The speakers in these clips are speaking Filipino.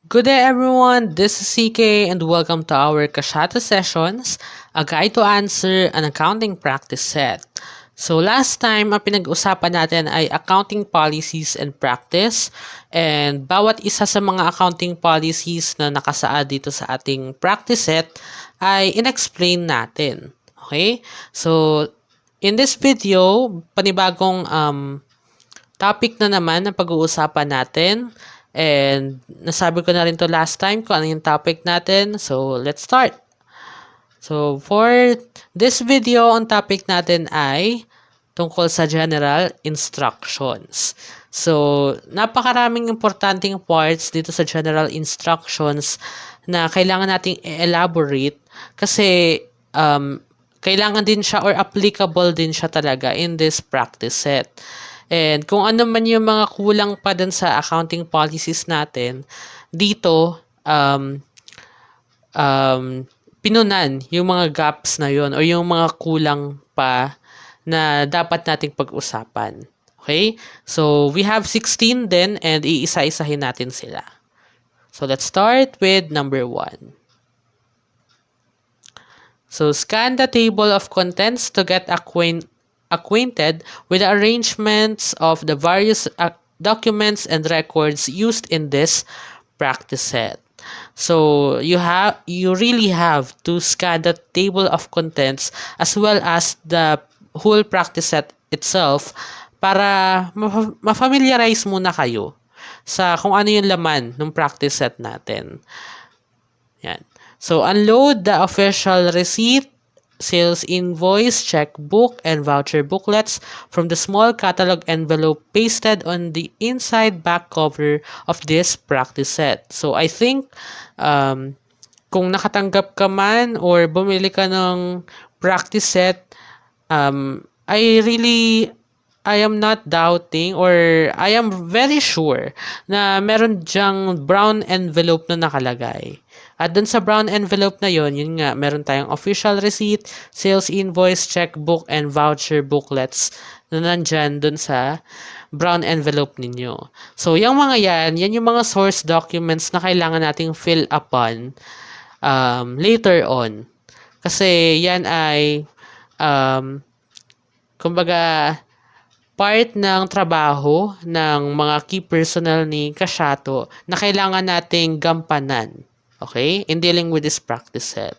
Good day everyone, this is CK and welcome to our Kashato sessions, a guide to answer an accounting practice set. So last time, ang pinag-usapan natin ay accounting policies and practice, and bawat isa sa mga accounting policies na nakasaad dito sa ating practice set ay inexplain natin. Okay? So in this video, panibagong topic na naman na pag-uusapan natin. And nasabi ko na rin to last time kung ano yung topic natin. So, let's start. So, for this video, ang topic natin ay tungkol sa general instructions. So, napakaraming importanteng parts dito sa general instructions na kailangan nating elaborate kasi kailangan din siya or applicable din siya talaga in this practice set. And kung ano man yung mga kulang pa dun sa accounting policies natin, dito, pinunan yung mga gaps na yon o yung mga kulang pa na dapat nating pag-usapan. Okay? So, we have 16 then and iisa-isahin natin sila. So, let's start with number 1. So, scan the table of contents to get acquainted with the arrangements of the various documents and records used in this practice set. So you really have to scan the table of contents as well as the whole practice set itself para ma-familiarize muna kayo sa kung ano yung laman ng practice set natin. Yan. So unload the official receipt, sales invoice, checkbook, and voucher booklets from the small catalog envelope pasted on the inside back cover of this practice set. So, I think, kung nakatanggap ka man or bumili ka ng practice set, I am not doubting or I am very sure na meron dyang brown envelope na nakalagay. At dun sa brown envelope na yon, yun nga, meron tayong official receipt, sales invoice, checkbook, and voucher booklets na nandyan dun sa brown envelope ninyo. So, yung mga yan yung mga source documents na kailangan nating fill upon later on. Kasi yan ay kumbaga part ng trabaho ng mga key personnel ni Kashato na kailangan nating gampanan. Okay? In dealing with this practice set.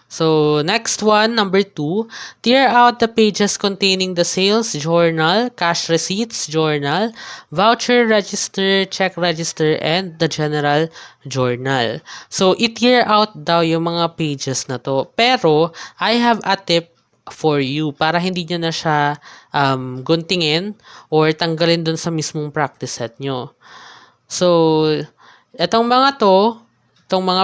So, next one, number 2, tear out the pages containing the sales journal, cash receipts journal, voucher register, check register, and the general journal. So, i-tear out daw yung mga pages na to. Pero, I have a tip for you para hindi nyo na siya guntingin or tanggalin dun sa mismong practice set nyo. So, itong mga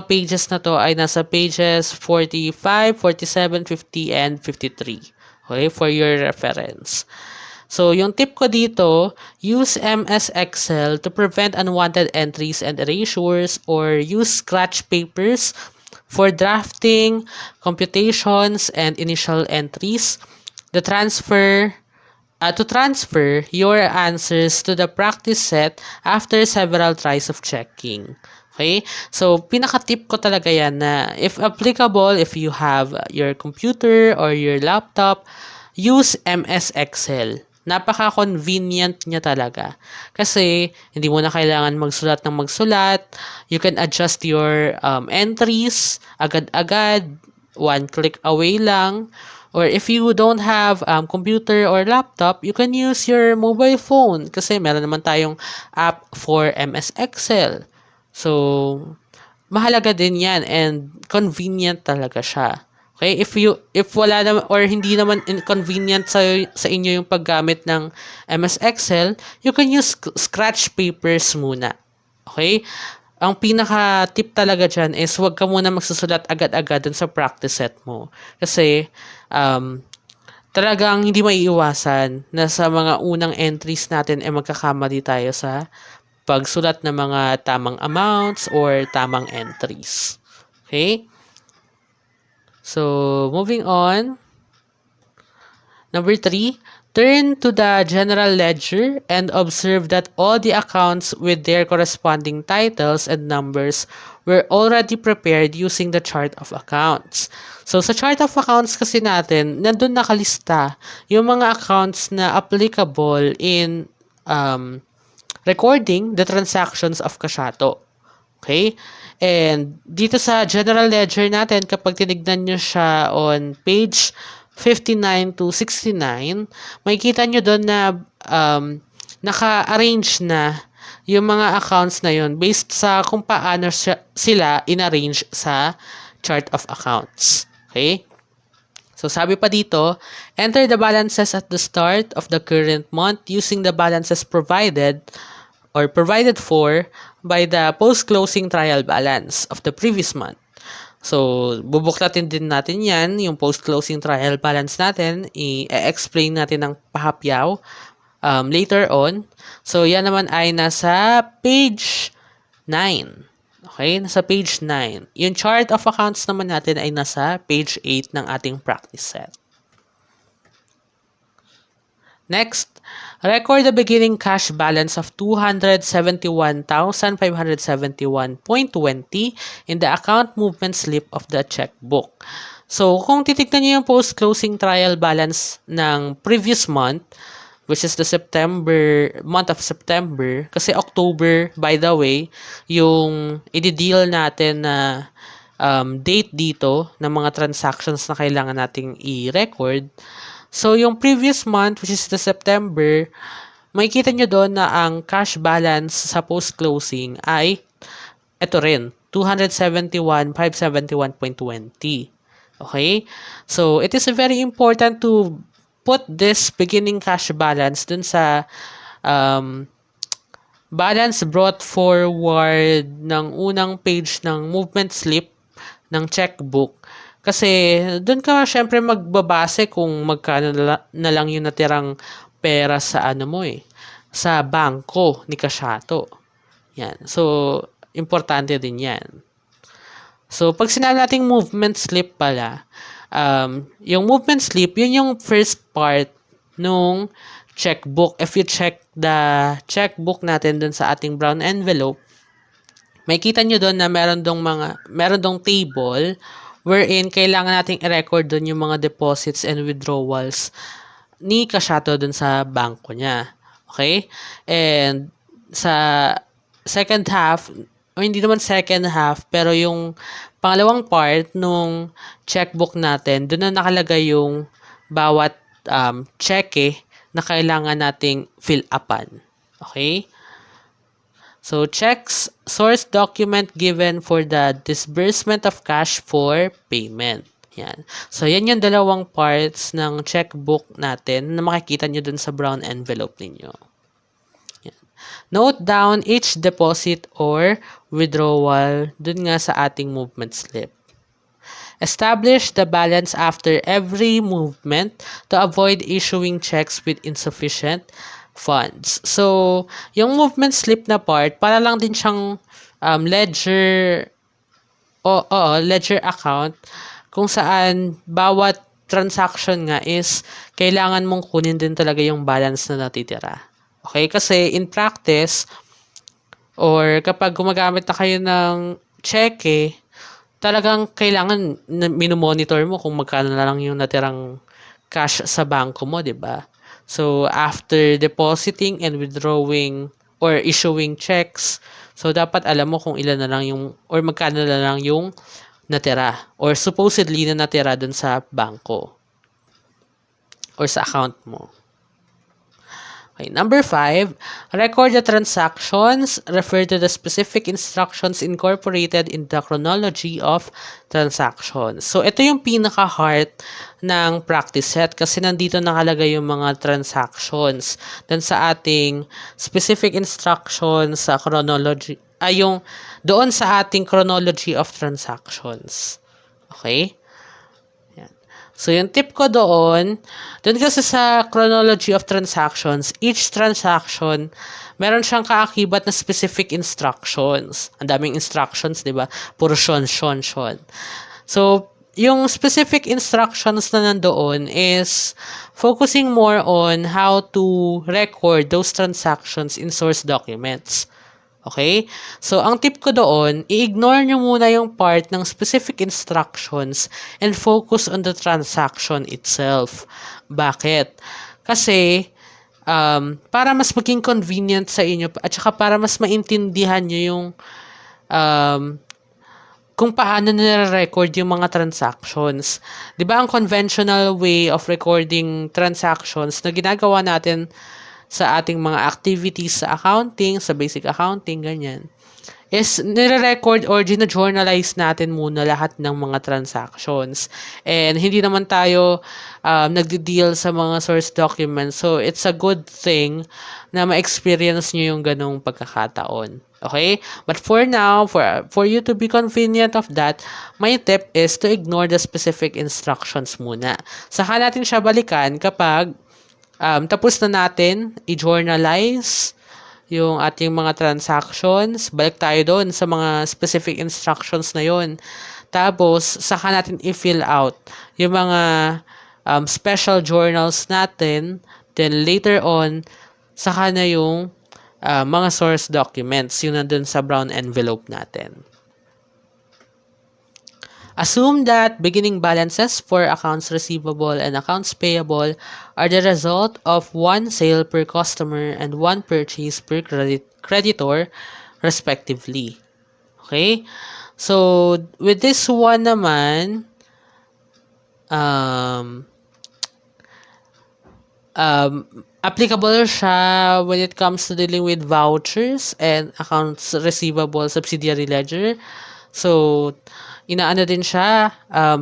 pages na to ay nasa pages 45, 47, 50, and 53. Okay, for your reference. So, yung tip ko dito, use MS Excel to prevent unwanted entries and erasures or use scratch papers for drafting, computations, and initial entries. To transfer your answers to the practice set after several tries of checking. Okay? So, pinaka-tip ko talaga yan na if applicable, if you have your computer or your laptop, use MS Excel. Napaka-convenient niya talaga. Kasi, hindi mo na kailangan magsulat ng magsulat. You can adjust your entries agad-agad, one click away lang. Or if you don't have computer or laptop, you can use your mobile phone kasi meron naman tayong app for MS Excel. So, mahalaga din yan and convenient talaga siya. Okay? If wala naman or hindi naman inconvenient sa inyo yung paggamit ng MS Excel, you can use scratch papers muna. Okay? Ang pinaka-tip talaga dyan is huwag ka muna magsusulat agad-agad dun sa practice set mo. Kasi, talagang hindi maiiwasan na sa mga unang entries natin ay magkakamali tayo sa pagsulat ng mga tamang amounts or tamang entries. Okay? So, moving on. Number 3, Turn to the general ledger and observe that all the accounts with their corresponding titles and numbers were already prepared using the chart of accounts. So, sa chart of accounts kasi natin, nandun nakalista yung mga accounts na applicable in recording the transactions of Kashato. Okay? And dito sa general ledger natin, kapag tinignan nyo siya on page 59 to 69, makikita nyo doon na naka-arrange na yung mga accounts na yun based sa kung paano sila in-arrange sa chart of accounts. Okay? So, sabi pa dito, enter the balances at the start of the current month using the balances provided for by the post-closing trial balance of the previous month. So, bubuklatin din natin yan, yung post-closing trial balance natin, i-explain natin ng pahapyaw later on. So, yan naman ay nasa page 9. Okay, nasa page 9. Yung chart of accounts naman natin ay nasa page 8 ng ating practice set. Next, record the beginning cash balance of 271,571.20 in the account movement slip of the checkbook. So, kung titignan niyo yung post-closing trial balance ng previous month, which is the month of September, kasi October, by the way, yung i-deal natin na date dito ng mga transactions na kailangan nating i-record. So, yung previous month, which is the September, makikita nyo doon na ang cash balance sa post-closing ay ito rin, 271,571.20. Okay? So, it is very important to put this beginning cash balance dun sa balance brought forward ng unang page ng movement slip ng checkbook. Kasi doon ka syempre magbabase kung magkano na lang yung natirang pera sa sa bangko ni Kashato. Yan. So, importante din yan. So, pag sinabi nating movement slip pala, yung movement slip, yun yung first part nung checkbook. If you check the checkbook natin dun sa ating brown envelope, makikita nyo doon na meron dong table wherein kailangan nating i-record doon yung mga deposits and withdrawals ni Kashato doon sa bangko niya. Okay? And sa second half, o hindi naman second half, pero yung pangalawang part nung checkbook natin, doon na nakalagay yung bawat cheque na kailangan nating fill upan. Okay? So, checks, source document given for the disbursement of cash for payment. Yan. So, yan yung dalawang parts ng checkbook natin na makikita nyo dun sa brown envelope ninyo. Yan. Note down each deposit or withdrawal dun nga sa ating movement slip. Establish the balance after every movement to avoid issuing checks with insufficient funds. So, yung movement slip na part, para lang din siyang ledger ledger account kung saan bawat transaction nga is kailangan mong kunin din talaga yung balance na natitira. Okay? Kasi in practice, or kapag gumagamit na kayo ng cheque, talagang kailangan minomonitor mo kung magkano na lang yung natirang cash sa bangko mo, di ba? So, after depositing and withdrawing or issuing checks, so dapat alam mo kung ilan na lang yung, or magkano na lang yung natira, or supposedly na natira dun sa bangko or sa account mo. Okay, number 5, record the transactions, refer to the specific instructions incorporated in the chronology of transactions. So, ito yung pinaka-heart ng practice set kasi nandito nakalagay yung mga transactions. Then sa ating specific instructions sa chronology, yung doon sa ating chronology of transactions. Okay? So, yung tip ko doon kasi sa chronology of transactions, each transaction, meron siyang kaakibat na specific instructions. Ang daming instructions, di ba? Puro shon. So, yung specific instructions na nandoon is focusing more on how to record those transactions in source documents. Okay? So, ang tip ko doon, i-ignore nyo muna yung part ng specific instructions and focus on the transaction itself. Bakit? Kasi, para mas maging convenient sa inyo at saka para mas maintindihan nyo yung um, kung paano nire-record yung mga transactions. 'Di ba ang conventional way of recording transactions na ginagawa natin sa ating mga activities sa accounting, sa basic accounting, ganyan, is nire-record or gina-journalize natin muna lahat ng mga transactions. And hindi naman tayo nagde-deal sa mga source documents. So, it's a good thing na ma-experience nyo yung ganong pagkakataon. Okay? But for now, for you to be convenient of that, my tip is to ignore the specific instructions muna. Saka natin siya balikan kapag tapos na natin i-journalize yung ating mga transactions. Balik tayo doon sa mga specific instructions na yon. Tapos, saka natin i-fill out yung mga special journals natin. Then, later on, saka na yung mga source documents, yung nandun sa brown envelope natin. Assume that beginning balances for accounts receivable and accounts payable are the result of one sale per customer and one purchase per creditor, respectively. Okay? So, with this one naman, applicable siya when it comes to dealing with vouchers and accounts receivable subsidiary ledger. So, inaano din siya,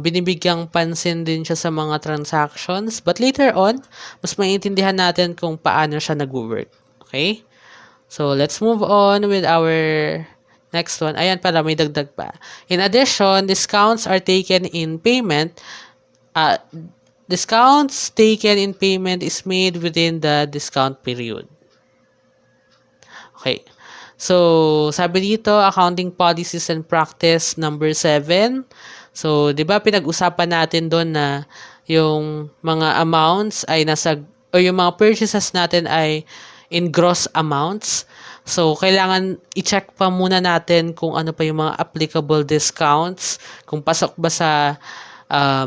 binibigyang pansin din siya sa mga transactions. But later on, mas maintindihan natin kung paano siya nag-work. Okay? So, let's move on with our next one. Ayan pala, may dagdag pa. In addition, discounts taken in payment is made within the discount period. Okay. So, sabi dito, accounting policies and practice number 7. So, 'di ba pinag-usapan natin doon na yung mga amounts ay o yung mga purchases natin ay in gross amounts. So, kailangan i-check pa muna natin kung ano pa yung mga applicable discounts, kung pasok ba sa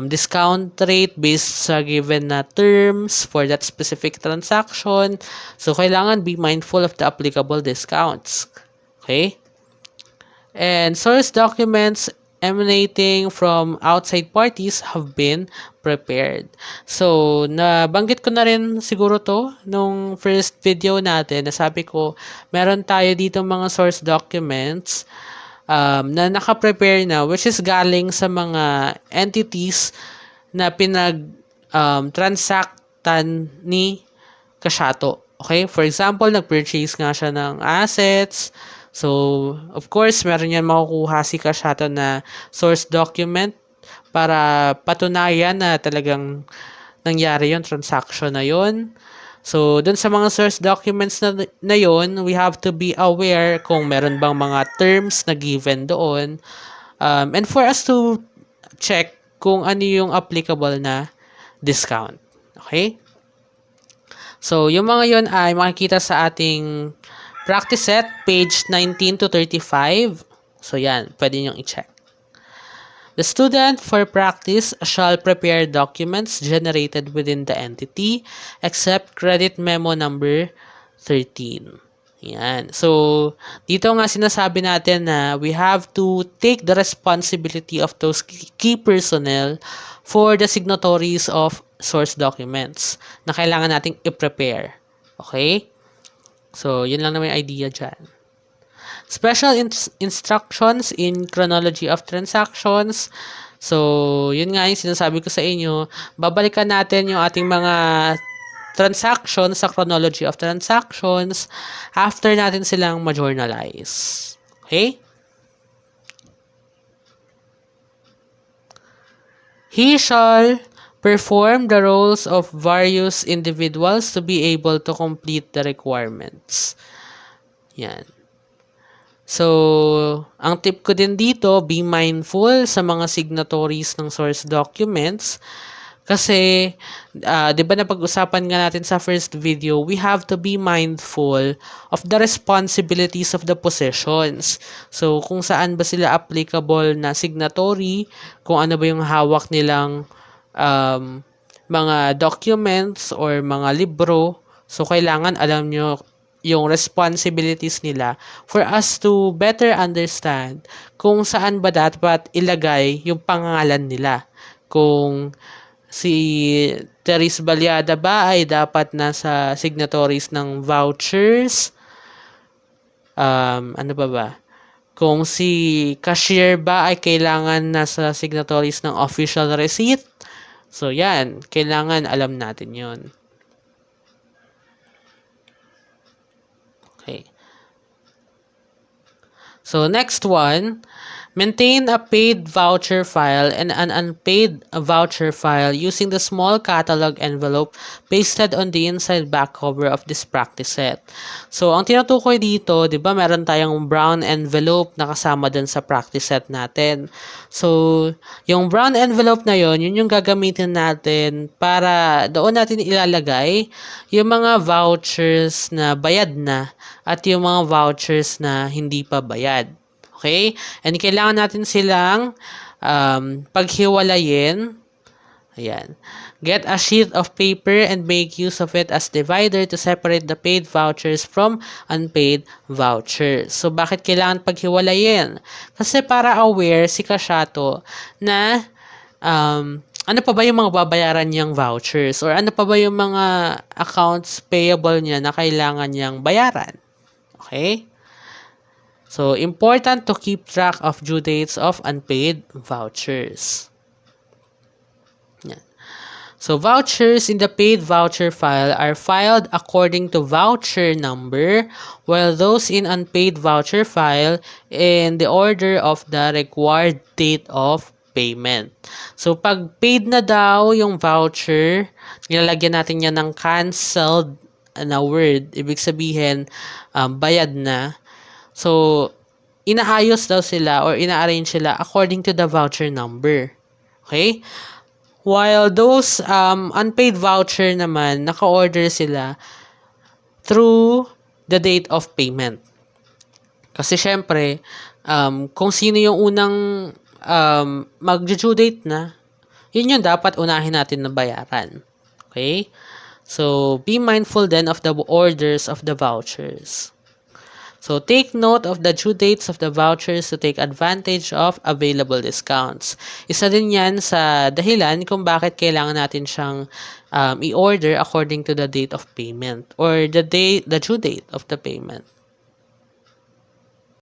discount rate based sa given na terms for that specific transaction. So, kailangan be mindful of the applicable discounts. Okay? And source documents emanating from outside parties have been prepared. So, nabanggit ko na rin siguro to nung first video natin. Nasabi ko, meron tayo dito mga source documents na naka-prepare na, which is galing sa mga entities na transactan ni Kashato. Okay? For example, nag-purchase nga siya ng assets. So, of course, meron yan makukuha si Kashato na source document para patunayan na talagang nangyari yung transaction na yon. So, dun sa mga source documents na yun, we have to be aware kung meron bang mga terms na given doon. And for us to check kung ano yung applicable na discount. Okay? So, yung mga yun ay makikita sa ating practice set, page 19 to 35. So, yan. Pwede nyo i-check. The student for practice shall prepare documents generated within the entity except credit memo number 13. Yan. So, dito nga sinasabi natin na we have to take the responsibility of those key personnel for the signatories of source documents na kailangan nating i-prepare. Okay? So, yun lang naman yung idea dyan. Special instructions in chronology of transactions. So, yun nga yung sinasabi ko sa inyo. Babalikan natin yung ating mga transactions sa chronology of transactions after natin silang ma-journalize. Okay? He shall perform the roles of various individuals to be able to complete the requirements. Yan. So, ang tip ko din dito, be mindful sa mga signatories ng source documents. Kasi, 'di ba napag-usapan nga natin sa first video, we have to be mindful of the responsibilities of the possessions. So, kung saan ba sila applicable na signatory, kung ano ba yung hawak nilang mga documents or mga libro. So, kailangan alam nyo yung responsibilities nila for us to better understand kung saan ba dapat ilagay yung pangalan nila. Kung si Teres Balyada ba ay dapat nasa signatories ng vouchers? Ano ba? Kung si cashier ba ay kailangan nasa signatories ng official receipt? So, yan. Kailangan alam natin yon. Okay. So, next one, maintain a paid voucher file and an unpaid voucher file using the small catalog envelope pasted on the inside back cover of this practice set. So, ang tinutukoy dito, di ba, meron tayong brown envelope na kasama dun sa practice set natin. So, yung brown envelope na yon, yun yung gagamitin natin para doon natin ilalagay yung mga vouchers na bayad na at yung mga vouchers na hindi pa bayad. Okay? And kailangan natin silang paghiwalayin. Ayan. Get a sheet of paper and make use of it as divider to separate the paid vouchers from unpaid vouchers. So, bakit kailangan paghiwalayin? Kasi para aware si Kashato na ano pa ba yung mga babayaran niyang vouchers or ano pa ba yung mga accounts payable niya na kailangan niyang bayaran. Okay? So, important to keep track of due dates of unpaid vouchers. Yan. So, vouchers in the paid voucher file are filed according to voucher number, while those in unpaid voucher file in the order of the required date of payment. So, pag paid na daw yung voucher, nilalagyan natin yan ng canceled na word. Ibig sabihin, bayad na. So, inaayos daw sila or ina-arrange sila according to the voucher number. Okay? While those unpaid voucher naman, naka-order sila through the date of payment. Kasi syempre, kung sino yung unang mag-due date na, yun yung dapat unahin natin na bayaran. Okay? So, be mindful then of the orders of the vouchers. So, take note of the due dates of the vouchers to take advantage of available discounts. Isa din yan sa dahilan kung bakit kailangan natin siyang i-order according to the date of payment or the due date of the payment.